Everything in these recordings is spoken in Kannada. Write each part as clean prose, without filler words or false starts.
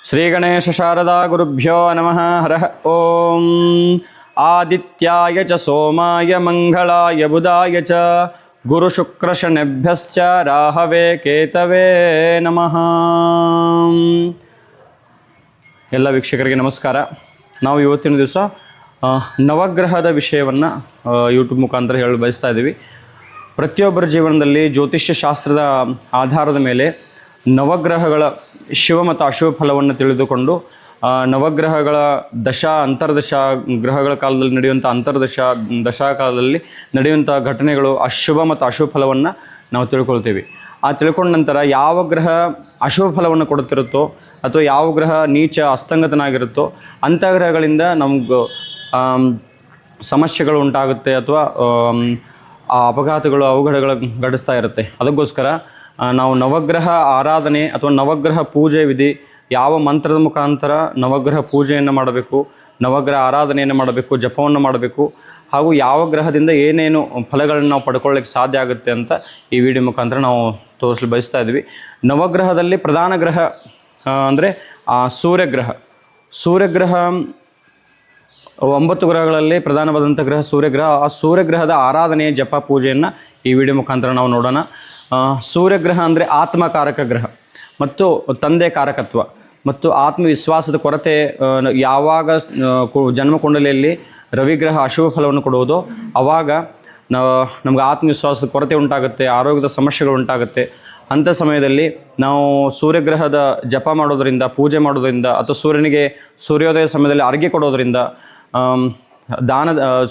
ಶ್ರೀ ಗಣೇಶ ಶಾರದಾ ಗುರುಭ್ಯೋ ನಮಃ ಹರಃ ಓಂ. ಆದಿತ್ಯಾಯ ಚ ಸೋಮಾಯ ಮಂಗಳಾಯ ಬುಧಾಯ ಚ ಗುರು ಶುಕ್ರ ಶನಿಭ್ಯಶ್ಚ ರಾಹವೇ ಕೇತವೇ ನಮಃ. ಎಲ್ಲ ವೀಕ್ಷಕರಿಗೆ ನಮಸ್ಕಾರ. ನಾವು ಇವತ್ತಿನ ದಿವಸ ನವಗ್ರಹದ ವಿಷಯವನ್ನು ಯೂಟ್ಯೂಬ್ ಮುಖಾಂತರ ಹೇಳಲು ಬಯಸ್ತಾ ಇದ್ದೀವಿ. ಪ್ರತಿಯೊಬ್ಬರ ಜೀವನದಲ್ಲಿ ಜ್ಯೋತಿಷ್ಯ ಶಾಸ್ತ್ರದ ಆಧಾರದ ಮೇಲೆ ನವಗ್ರಹಗಳ ಶಿವ ಮತ್ತು ಅಶುಭ ಫಲವನ್ನು ತಿಳಿದುಕೊಂಡು ನವಗ್ರಹಗಳ ಅಂತರ್ದಶ ಗ್ರಹಗಳ ಕಾಲದಲ್ಲಿ ನಡೆಯುವಂಥ ದಶಾ ಕಾಲದಲ್ಲಿ ನಡೆಯುವಂಥ ಘಟನೆಗಳು ಅಶುಭ ಮತ್ತು ಅಶುಭ ಫಲವನ್ನು ನಾವು ತಿಳ್ಕೊಳ್ತೀವಿ. ಆ ತಿಳ್ಕೊಂಡ ನಂತರ ಯಾವ ಗ್ರಹ ಅಶುಭ ಫಲವನ್ನು ಕೊಡುತ್ತಿರುತ್ತೋ ಅಥವಾ ಯಾವ ಗ್ರಹ ನೀಚ ಅಸ್ತಂಗತನಾಗಿರುತ್ತೋ ಅಂಥ ಗ್ರಹಗಳಿಂದ ನಮ್ಗೆ ಸಮಸ್ಯೆಗಳು ಉಂಟಾಗುತ್ತೆ ಅಥವಾ ಆ ಅಪಘಾತಗಳು ಅವಘಡಗಳು ಘಟಿಸ್ತಾ ಇರುತ್ತೆ. ಅದಕ್ಕೋಸ್ಕರ ನಾವು ನವಗ್ರಹ ಆರಾಧನೆ ಅಥವಾ ನವಗ್ರಹ ಪೂಜೆ ವಿಧಿ, ಯಾವ ಮಂತ್ರದ ಮುಖಾಂತರ ನವಗ್ರಹ ಪೂಜೆಯನ್ನು ಮಾಡಬೇಕು, ನವಗ್ರಹ ಆರಾಧನೆಯನ್ನು ಮಾಡಬೇಕು, ಜಪವನ್ನು ಮಾಡಬೇಕು, ಹಾಗೂ ಯಾವ ಗ್ರಹದಿಂದ ಏನೇನು ಫಲಗಳನ್ನು ನಾವು ಪಡ್ಕೊಳ್ಳಿಕ್ಕೆ ಸಾಧ್ಯ ಆಗುತ್ತೆ ಅಂತ ಈ ವಿಡಿಯೋ ಮುಖಾಂತರ ನಾವು ತೋರಿಸಲು ಬಯಸ್ತಾ ಇದ್ವಿ. ನವಗ್ರಹದಲ್ಲಿ ಪ್ರಧಾನ ಗ್ರಹ ಅಂದರೆ ಸೂರ್ಯಗ್ರಹ 9 ಗ್ರಹಗಳಲ್ಲಿ ಪ್ರಧಾನವಾದಂಥ ಗ್ರಹ ಸೂರ್ಯಗ್ರಹ. ಆ ಸೂರ್ಯಗ್ರಹದ ಆರಾಧನೆ ಜಪ ಪೂಜೆಯನ್ನು ಈ ವಿಡಿಯೋ ಮುಖಾಂತರ ನಾವು ನೋಡೋಣ. ಸೂರ್ಯಗ್ರಹ ಅಂದರೆ ಆತ್ಮಕಾರಕ ಗ್ರಹ ಮತ್ತು ತಂದೆ ಕಾರಕತ್ವ ಮತ್ತು ಆತ್ಮವಿಶ್ವಾಸದ ಕೊರತೆ. ಯಾವಾಗ ಜನ್ಮಕುಂಡಲಿಯಲ್ಲಿ ರವಿಗ್ರಹ ಅಶುಭ ಫಲವನ್ನು ಕೊಡುವುದೋ ಆವಾಗ ನಮ್ಗೆ ಆತ್ಮವಿಶ್ವಾಸದ ಕೊರತೆ ಉಂಟಾಗುತ್ತೆ, ಆರೋಗ್ಯದ ಸಮಸ್ಯೆಗಳು ಉಂಟಾಗುತ್ತೆ. ಅಂಥ ಸಮಯದಲ್ಲಿ ನಾವು ಸೂರ್ಯಗ್ರಹದ ಜಪ ಮಾಡೋದರಿಂದ, ಪೂಜೆ ಮಾಡೋದರಿಂದ ಅಥವಾ ಸೂರ್ಯೋದಯ ಸಮಯದಲ್ಲಿ ಅರ್ಘ್ಯ ಕೊಡೋದರಿಂದ,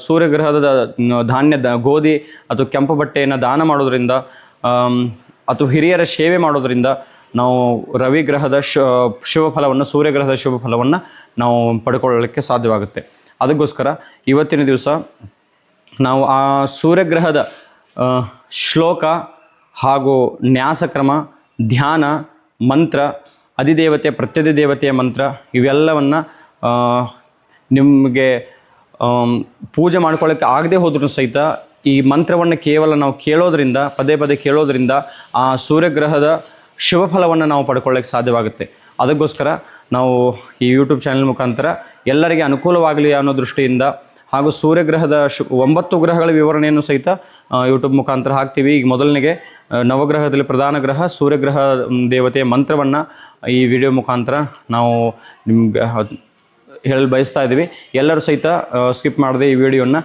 ಸೂರ್ಯಗ್ರಹದ ಧಾನ್ಯ ಗೋಧಿ ಅಥವಾ ಕೆಂಪು ಬಟ್ಟೆಯನ್ನು ದಾನ ಮಾಡೋದರಿಂದ ಅಥವಾ ಹಿರಿಯರ ಸೇವೆ ಮಾಡೋದರಿಂದ ನಾವು ರವಿಗ್ರಹದ ಶುಭ ಫಲವನ್ನು, ಸೂರ್ಯಗ್ರಹದ ಶುಭ ಫಲವನ್ನು ನಾವು ಪಡ್ಕೊಳ್ಳಲಿಕ್ಕೆ ಸಾಧ್ಯವಾಗುತ್ತೆ. ಅದಕ್ಕೋಸ್ಕರ ಇವತ್ತಿನ ದಿವಸ ನಾವು ಆ ಸೂರ್ಯಗ್ರಹದ ಶ್ಲೋಕ ಹಾಗೂ ನ್ಯಾಸಕ್ರಮ, ಧ್ಯಾನ, ಮಂತ್ರ, ಅಧಿದೇವತೆ, ಪ್ರತ್ಯಧಿದೇವತೆಯ ಮಂತ್ರ ಇವೆಲ್ಲವನ್ನು ನಿಮಗೆ ಪೂಜೆ ಮಾಡ್ಕೊಳ್ಳೋಕ್ಕೆ ಆಗದೆ ಹೋದ್ರೂ ಸಹಿತ ಈ ಮಂತ್ರವನ್ನು ಕೇವಲ ನಾವು ಕೇಳೋದ್ರಿಂದ, ಪದೇ ಪದೇ ಕೇಳೋದ್ರಿಂದ ಆ ಸೂರ್ಯಗ್ರಹದ ಶುಭ ಫಲವನ್ನು ನಾವು ಪಡ್ಕೊಳ್ಳೋಕ್ಕೆ ಸಾಧ್ಯವಾಗುತ್ತೆ. ಅದಕ್ಕೋಸ್ಕರ ನಾವು ಈ ಯೂಟ್ಯೂಬ್ ಚಾನೆಲ್ ಮುಖಾಂತರ ಎಲ್ಲರಿಗೆ ಅನುಕೂಲವಾಗಲಿ ಅನ್ನೋ ದೃಷ್ಟಿಯಿಂದ ಹಾಗೂ ಸೂರ್ಯಗ್ರಹದ 9 ಗ್ರಹಗಳ ವಿವರಣೆಯನ್ನು ಸಹಿತ ಯೂಟ್ಯೂಬ್ ಮುಖಾಂತರ ಹಾಕ್ತೀವಿ. ಈಗ ಮೊದಲನೆಗೆ ನವಗ್ರಹದಲ್ಲಿ ಪ್ರಧಾನ ಗ್ರಹ ಸೂರ್ಯಗ್ರಹ ದೇವತೆಯ ಮಂತ್ರವನ್ನು ಈ ವಿಡಿಯೋ ಮುಖಾಂತರ ನಾವು ನಿಮ್ಗೆ ಹೇಳಲು ಬಯಸ್ತಾ ಇದ್ದೀವಿ. ಎಲ್ಲರೂ ಸಹಿತ ಸ್ಕಿಪ್ ಮಾಡದೆ ಈ ವಿಡಿಯೋನ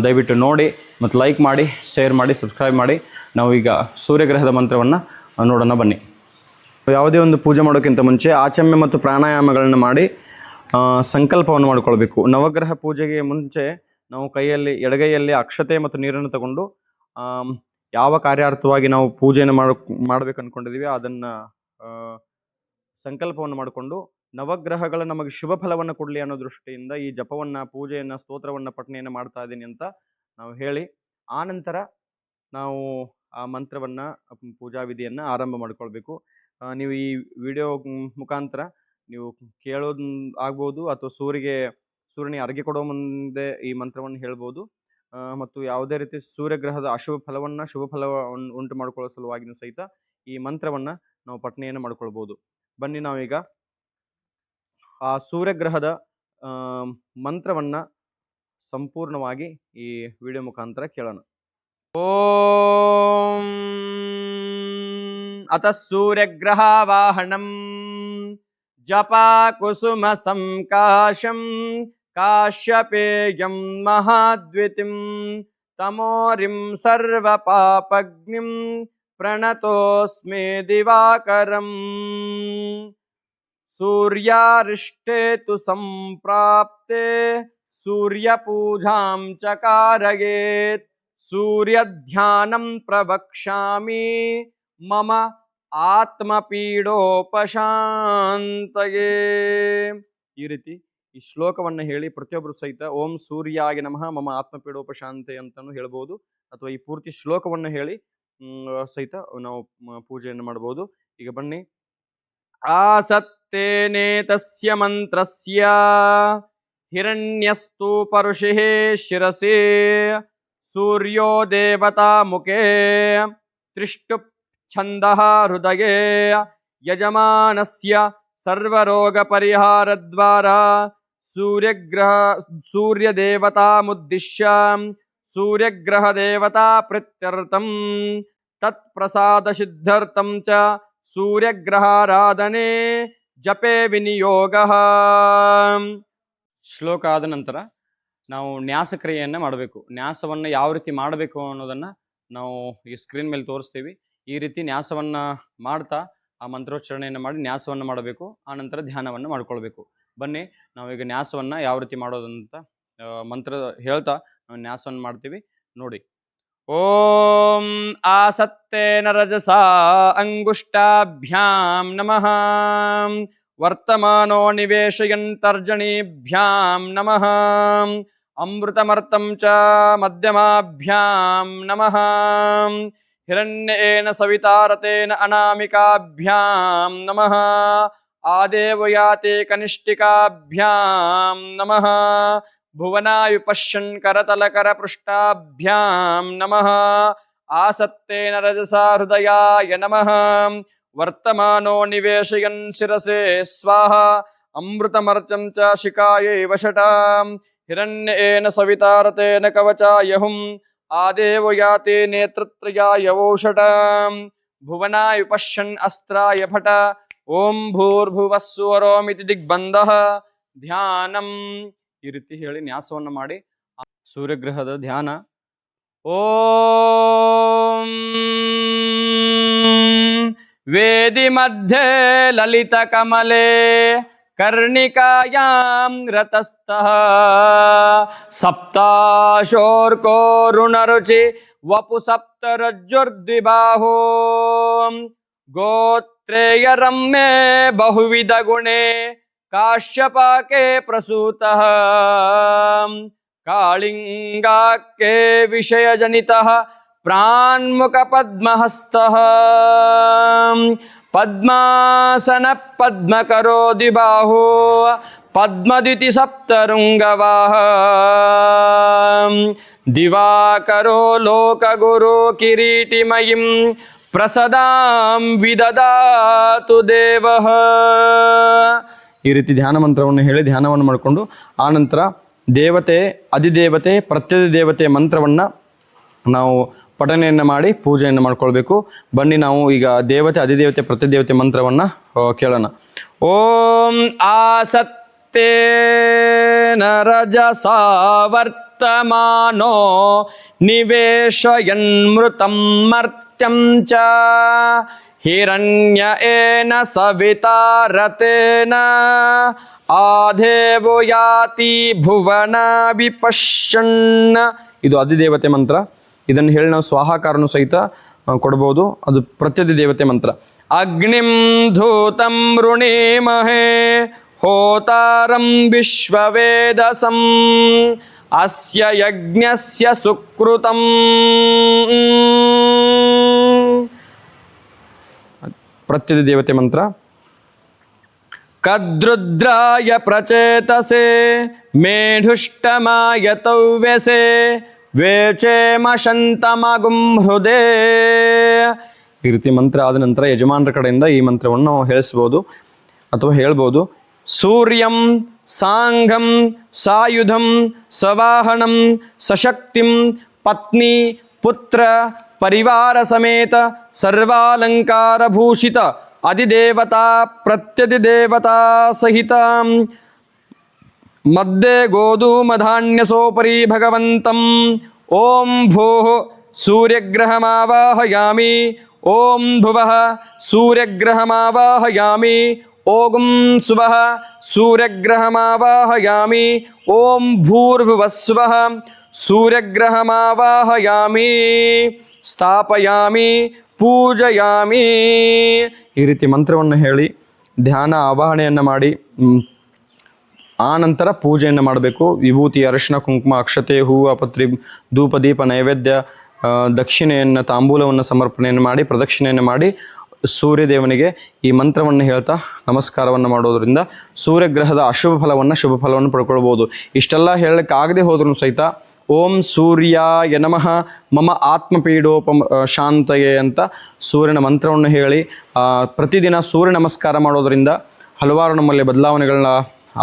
ದಯವಿಟ್ಟು ನೋಡಿ ಮತ್ತು ಲೈಕ್ ಮಾಡಿ, ಶೇರ್ ಮಾಡಿ, ಸಬ್ಸ್ಕ್ರೈಬ್ ಮಾಡಿ. ನಾವು ಈಗ ಸೂರ್ಯಗ್ರಹದ ಮಂತ್ರವನ್ನು ನೋಡೋಣ ಬನ್ನಿ. ಯಾವುದೇ ಒಂದು ಪೂಜೆ ಮಾಡೋಕ್ಕಿಂತ ಮುಂಚೆ ಆಚಮ್ಯ ಮತ್ತು ಪ್ರಾಣಾಯಾಮಗಳನ್ನು ಮಾಡಿ ಸಂಕಲ್ಪವನ್ನು ಮಾಡಿಕೊಳ್ಬೇಕು. ನವಗ್ರಹ ಪೂಜೆಗೆ ಮುಂಚೆ ನಾವು ಎಡಗೈಯಲ್ಲಿ ಅಕ್ಷತೆ ಮತ್ತು ನೀರನ್ನು ತಗೊಂಡು ಯಾವ ಕಾರ್ಯಾರ್ಥವಾಗಿ ನಾವು ಪೂಜೆಯನ್ನು ಮಾಡಬೇಕು ಅಂದ್ಕೊಂಡಿದ್ದೀವಿ ಅದನ್ನು ಸಂಕಲ್ಪವನ್ನು ಮಾಡಿಕೊಂಡು ನವಗ್ರಹಗಳ ನಮಗೆ ಶುಭ ಫಲವನ್ನು ಕೊಡಲಿ ಅನ್ನೋ ದೃಷ್ಟಿಯಿಂದ ಈ ಜಪವನ್ನು, ಪೂಜೆಯನ್ನು, ಸ್ತೋತ್ರವನ್ನು, ಪಠಣೆಯನ್ನು ಮಾಡ್ತಾ ಇದ್ದೀನಿ ಅಂತ ನಾವು ಹೇಳಿ ಆನಂತರ ನಾವು ಆ ಮಂತ್ರವನ್ನು, ಪೂಜಾ ವಿಧಿಯನ್ನು ಆರಂಭ ಮಾಡಿಕೊಳ್ಬೇಕು. ನೀವು ಈ ವಿಡಿಯೋ ಮುಖಾಂತರ ನೀವು ಕೇಳೋದು ಆಗ್ಬೋದು ಅಥವಾ ಸೂರ್ಯನಿಗೆ ಅರ್ಘ್ಯ ಕೊಡೋ ಮುಂದೆ ಈ ಮಂತ್ರವನ್ನು ಹೇಳ್ಬೋದು. ಮತ್ತು ಯಾವುದೇ ರೀತಿ ಸೂರ್ಯಗ್ರಹದ ಅಶುಭ ಫಲವನ್ನು, ಶುಭ ಫಲವನ್ನು ಉಂಟು ಮಾಡಿಕೊಳ್ಳೋ ಸಲುವಾಗಿಯೂ ಸಹಿತ ಈ ಮಂತ್ರವನ್ನು ನಾವು ಪಠಣೆಯನ್ನು ಮಾಡ್ಕೊಳ್ಬೋದು. ಬನ್ನಿ ನಾವೀಗ ಆ ಸೂರ್ಯಗ್ರಹದ ಮಂತ್ರವನ್ನು ಸಂಪೂರ್ಣವಾಗಿ ಈ ವಿಡಿಯೋ ಮುಖಾಂತರ ಕೇಳೋಣ. ಓಂ ಅತ ಸೂರ್ಯಗ್ರಹ ವಾಹನಂ ಜಪ ಕುಸುಮ ಸಂಕಾಶಂ ಕಾಶ್ಯಪೇಯಂ ಮಹಾದ್ವಿತಿಂ ತಮೋರಿಂ ಸರ್ವ ಪಾಪಗ್ನಿಂ ಪ್ರಣತೋಸ್ಮಿ ದಿವಾಕರಂ ಸೂರ್ಯಾರಿಷ್ಟೇತು ಸಂಪ್ರಾಪ್ತೆ ಸೂರ್ಯಪೂಜಾಂ ಚಕಾರಯೇತ್ ಸೂರ್ಯಧ್ಯಾನಂ ಪ್ರವಕ್ಷ್ಯಾಮಿ ಮಮ ಆತ್ಮಪೀಡೋಪಶಾಂತಯೇ. ಈ ರೀತಿ ಈ ಶ್ಲೋಕವನ್ನು ಹೇಳಿ ಪ್ರತಿಯೊಬ್ಬರು ಸಹಿತ ಓಂ ಸೂರ್ಯಾಯ ನಮಃ ಮಮ ಆತ್ಮಪೀಡೋಪಶಾಂತೆ ಅಂತಲೂ ಹೇಳ್ಬೋದು, ಅಥವಾ ಈ ಪೂರ್ತಿ ಶ್ಲೋಕವನ್ನು ಹೇಳಿ ಸಹಿತ ನಾವು ಪೂಜೆಯನ್ನು ಮಾಡ್ಬೋದು. ಈಗ ಬನ್ನಿ. ಆಸತ್ತೇನೆ ತಸ್ಯ ಮಂತ್ರಸ್ಯ ಹಿರಣ್ಯಸ್ತು ಪರುಷಿಃ ಶಿರಸಿ ಸೂರ್ಯೋ ದೇವತಾ ಮುಖೇ ತ್ರಿಷ್ಟುಪ್ ಛಂದಃ ಹೃದಯೇ ಯಜಮಾನಸ್ಯ ಸರ್ವರೋಗಪರಿಹಾರದ್ವಾರ ಸೂರ್ಯದೇವತಾಮುದ್ದಿಶ್ಯ ಸೂರ್ಯಗ್ರಹದೇವತಾ ಪ್ರೀತ್ಯರ್ಥಂ ತತ್ಪ್ರಸಾದಸಿದ್ಧರ್ಥಂ ಚ ಸೂರ್ಯಗ್ರಹಾರಾಧನೆ ಜಪೆ ವಿನಿಯೋಗಃ. ಶ್ಲೋಕ ಆದ ನಂತರ ನಾವು ನ್ಯಾಸ ಕ್ರಿಯೆಯನ್ನು ಮಾಡಬೇಕು. ನ್ಯಾಸವನ್ನು ಯಾವ ರೀತಿ ಮಾಡಬೇಕು ಅನ್ನೋದನ್ನು ನಾವು ಈ ಸ್ಕ್ರೀನ್ ಮೇಲೆ ತೋರಿಸ್ತೀವಿ. ಈ ರೀತಿ ನ್ಯಾಸವನ್ನು ಮಾಡ್ತಾ ಆ ಮಂತ್ರೋಚ್ಚಾರಣೆಯನ್ನು ಮಾಡಿ ನ್ಯಾಸವನ್ನು ಮಾಡಬೇಕು. ಆನಂತರ ಧ್ಯಾನವನ್ನು ಮಾಡ್ಕೊಳ್ಬೇಕು. ಬನ್ನಿ ನಾವೀಗ ನ್ಯಾಸವನ್ನು ಯಾವ ರೀತಿ ಮಾಡೋದಂತ ಮಂತ್ರ ಹೇಳ್ತಾ ನಾವು ನ್ಯಾಸವನ್ನು ಮಾಡ್ತೀವಿ ನೋಡಿ. ಓಂ ಆಸತ್ತೇನ ರಜಸಾ ಅಂಗುಷ್ಟಾಭ್ಯಾಂ ನಮಃ ವರ್ತಮಾನೋ ನಿವೇಶಯಂತರ್ಜನೀಭ್ಯಾಂ ನಮಃ ಅಮೃತಮರ್ತಂ ಚ ಮಧ್ಯಮಾಭ್ಯಾಂ ನಮಃ ಹಿರಣ್ಯೇನ ಸವಿತಾರತೇನ ಅನಾಮಿಕಾಭ್ಯಾಂ ನಮಃ ಆದೇವಯಾತೆ ಕನಿಷ್ಠಿಕಾಭ್ಯಾಂ ನಮಃ ಭುವನಾಯುಪಶ್ಯನ್ ಕರತಲಕರಪೃಷ್ಠಾಭ್ಯಾಂ ನಮಃ ಆಸತ್ತೇನ ರಜಸಾ ಹೃದಯಾಯ ನಮಃ ವರ್ತಮಾನೋ ನಿವೇಶಯನ್ ಶಿರಸೆ ಸ್ವಾಹ ಅಮೃತಮರ್ಚಂ ಚ ಶಿಖಾಯೈ ವಷಟಾಂ ಹಿರಣ್ಯೇನ ಸವಿತಾರತೇನ ಕವಚಾಯಹುಂ ಆದೇವಯಾತೆ ನೇತ್ರತ್ರಯಾಯ ವೌಷಟಾಂ ಭುವನಾಯುಪಶ್ಯನ್ ಅಸ್ತ್ರಾಯ ಭಟ ಓಂ ಭೂರ್ಭುವಸ್ಸುವರೋಮಿತಿ ದಿಗ್ಬಂಧಃ ಧ್ಯಾನಂ. ಈ ರೀತಿ ಹೇಳಿ ನ್ಯಾಸವನ್ನು ಮಾಡಿ ಸೂರ್ಯಗ್ರಹದ ಧ್ಯಾನ. ಓಂ ವೇದಿ ಮಧ್ಯೆ ಲಲಿತ ಕಮಲೆ ಕರ್ಣಿಕಾಯಾಂ ರತಸ್ಥಃ ಸಪ್ತಾಶೋರ್ಕೋ ಋಣರುಚಿ ವಪು ಸಪ್ತರಜ್ಜುರ್ದ್ವಿಬಾಹೋ ಗೋತ್ರೇಯ ರಮ್ಯೆ ಬಹುವಿಧ ಗುಣೆ ಕಾಶ್ಯಪಾಕೆ ಪ್ರಸೂತಃ ಕಾಳಿಂಗಾಕ್ಕೆ ವಿಷಯಜನಿತಃ ಪ್ರಾನ್ಮುಖ ಪದ್ಮಹಸ್ತಃ ಪದ್ಮಾಸನ ಪದ್ಮಕರೋ ದ್ವಿಬಾಹೋ ಪದ್ಮದ್ಯುತಿ ಸಪ್ತರುಂಗವಾಹ ದಿವಾಕರೋ ಲೋಕಗುರು ಕಿರೀಟಿಮಯಿಂ ಪ್ರಸದಾಂ ವಿದದಾತು ದೇವಃ. ಈ ರೀತಿ ಧ್ಯಾನ ಮಂತ್ರವನ್ನು ಹೇಳಿ ಧ್ಯಾನವನ್ನು ಮಾಡಿಕೊಂಡು ಆನಂತರ ದೇವತೆ ಅಧಿದೇವತೆ ಪ್ರತ್ಯಧಿದೇವತೆ ಮಂತ್ರವನ್ನು ನಾವು ಪಠನೆಯನ್ನು ಮಾಡಿ ಪೂಜೆಯನ್ನು ಮಾಡ್ಕೊಳ್ಬೇಕು. ಬನ್ನಿ ನಾವು ಈಗ ದೇವತೆ ಅಧಿದೇವತೆ ಪ್ರತ್ಯದೇವತೆ ಮಂತ್ರವನ್ನು ಕೇಳೋಣ. ಓಂ ಆಸತ್ತೇನ ರಜಸಾ ವರ್ತಮಾನೋ ನಿವೇಶಯನ್ಮೃತಂ ಮರ್ತ್ಯಂ ಚ ಹಿರಣ್ಯೇನ ಸವಿತಾರತೇನ ಆದೇವೋ ಯಾತಿ ಭುವನ ವಿಪಶ್ಯನ್. ಇದು ಅಧಿದೇವತೆ ಮಂತ್ರ. ಇದನ್ನು ಹೇಳಿ ನಾವು ಸ್ವಾಹಾಕಾರನು ಸಹಿತ ಕೊಡ್ಬೋದು. ಅದು ಪ್ರತ್ಯಧಿ ದೇವತೆ ಮಂತ್ರ. ಅಗ್ನಿಂ ಧೂತಂ ಋಣೀಮಹೇ ಹೋತಾರಂ ವಿಶ್ವವೇದಸಂ ಅಸ್ಯ ಯಜ್ಞಸ್ಯ ಸುಕೃತಂ. ಪ್ರತ್ಯಧಿ ದೇವತೆ ಮಂತ್ರ. ಕದ್ರುದ್ರಾಯ ಪ್ರಚೇತಸೆ ಮೇಢುಷ್ಟಮಾಯ ತವ್ಯಸೆ ವೇಚೇಮಶಂತಮಗುಂ ಹೃದಯ. ಈ ರೀತಿ ಮಂತ್ರ ಆದ ನಂತರ ಯಜಮಾನರ ಕಡೆಯಿಂದ ಈ ಮಂತ್ರವನ್ನು ಹೇಳಿಸ್ಬೋದು ಅಥವಾ ಹೇಳ್ಬೋದು. ಸೂರ್ಯಂ ಸಾಂಘಂ ಸಾಯುಧಂ ಸವಾಹನಂ ಸಶಕ್ತಿಂ ಪತ್ನಿ ಪುತ್ರ ಪರಿವಾರ ಸಮೇತ ಸರ್ವಾಲಂಕಾರ ಭೂಷಿತ ಅಧಿದೇವತಾ ಪ್ರತ್ಯಧಿದೇವತಾ ಸಹಿತ ಮಧ್ಯೆ ಗೋಧೂಮಧಾನ್ಯಸೋಪರಿ ಭಗವಂತಂ. ಓಂ ಭೂಃ ಸೂರ್ಯಗ್ರಹಮಾವಾಹಯಾಮಿ. ಓಂ ಭುವಃ ಸೂರ್ಯಗ್ರಹಮಾವಾಹಯಾಮಿ. ಓಂ ಸುವಃ ಸೂರ್ಯಗ್ರಹಮಾವಾಹಯಾಮಿ. ಓಂ ಭೂರ್ಭುವಸ್ಸುವಃ ಸೂರ್ಯಗ್ರಹಮಾವಾಹಯಾಮಿ. ಸ್ಥಾಪಯಾಮಿ ಪೂಜಯಾಮಿ. ಈ ರೀತಿ ಮಂತ್ರವನ್ನು ಹೇಳಿ ಧ್ಯಾನ ಆವಾಹನೆಯನ್ನು ಮಾಡಿ ಆ ನಂತರ ಪೂಜೆಯನ್ನು ಮಾಡಬೇಕು. ವಿಭೂತಿ ಅರಿಶಿನ ಕುಂಕುಮ ಅಕ್ಷತೆ ಹೂವು ಪತ್ರಿ ಧೂಪ ದೀಪ ನೈವೇದ್ಯ ದಕ್ಷಿಣೆಯನ್ನು ತಾಂಬೂಲವನ್ನು ಸಮರ್ಪಣೆಯನ್ನು ಮಾಡಿ ಪ್ರದಕ್ಷಿಣೆಯನ್ನು ಮಾಡಿ ಸೂರ್ಯದೇವನಿಗೆ ಈ ಮಂತ್ರವನ್ನು ಹೇಳ್ತಾ ನಮಸ್ಕಾರವನ್ನು ಮಾಡೋದರಿಂದ ಸೂರ್ಯಗ್ರಹದ ಅಶುಭ ಫಲವನ್ನು ಪಡ್ಕೊಳ್ಬೋದು. ಇಷ್ಟೆಲ್ಲ ಹೇಳಲಿಕ್ಕೆ ಆಗದೆ ಹೋದ್ರೂ ಸಹಿತ ಓಂ ಸೂರ್ಯಾಯ ನಮಃ ಮಮ ಆತ್ಮಪೀಡೋಪ ಶಾಂತಯೇ ಅಂತ ಸೂರ್ಯನ ಮಂತ್ರವನ್ನು ಹೇಳಿ ಪ್ರತಿದಿನ ಸೂರ್ಯ ನಮಸ್ಕಾರ ಮಾಡೋದರಿಂದ ಹಲವಾರು ನಮ್ಮಲ್ಲಿ ಬದಲಾವಣೆಗಳನ್ನ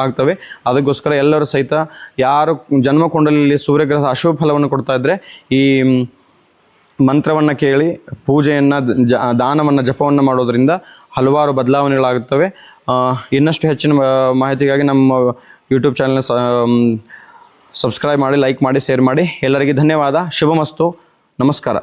ಆಗ್ತವೆ. ಅದಕ್ಕೋಸ್ಕರ ಎಲ್ಲರೂ ಸಹಿತ ಯಾರು ಜನ್ಮಕುಂಡಲಿಯಲ್ಲಿ ಸೂರ್ಯಗ್ರಹದ ಅಶುಭ ಫಲವನ್ನು ಕೊಡ್ತಾ ಇದ್ದರೆ ಈ ಮಂತ್ರವನ್ನು ಕೇಳಿ ಪೂಜೆಯನ್ನು ದಾನವನ್ನು ಜಪವನ್ನು ಮಾಡೋದರಿಂದ ಹಲವಾರು ಬದಲಾವಣೆಗಳಾಗುತ್ತವೆ. ಇನ್ನಷ್ಟು ಹೆಚ್ಚಿನ ಮಾಹಿತಿಗಾಗಿ ನಮ್ಮ ಯೂಟ್ಯೂಬ್ ಚಾನಲ್ನ ಸಬ್ಸ್ಕ್ರೈಬ್ ಮಾಡಿ, ಲೈಕ್ ಮಾಡಿ, ಶೇರ್ ಮಾಡಿ. ಎಲ್ಲರಿಗೆ ಧನ್ಯವಾದ. ಶುಭಮಸ್ತು. ನಮಸ್ಕಾರ.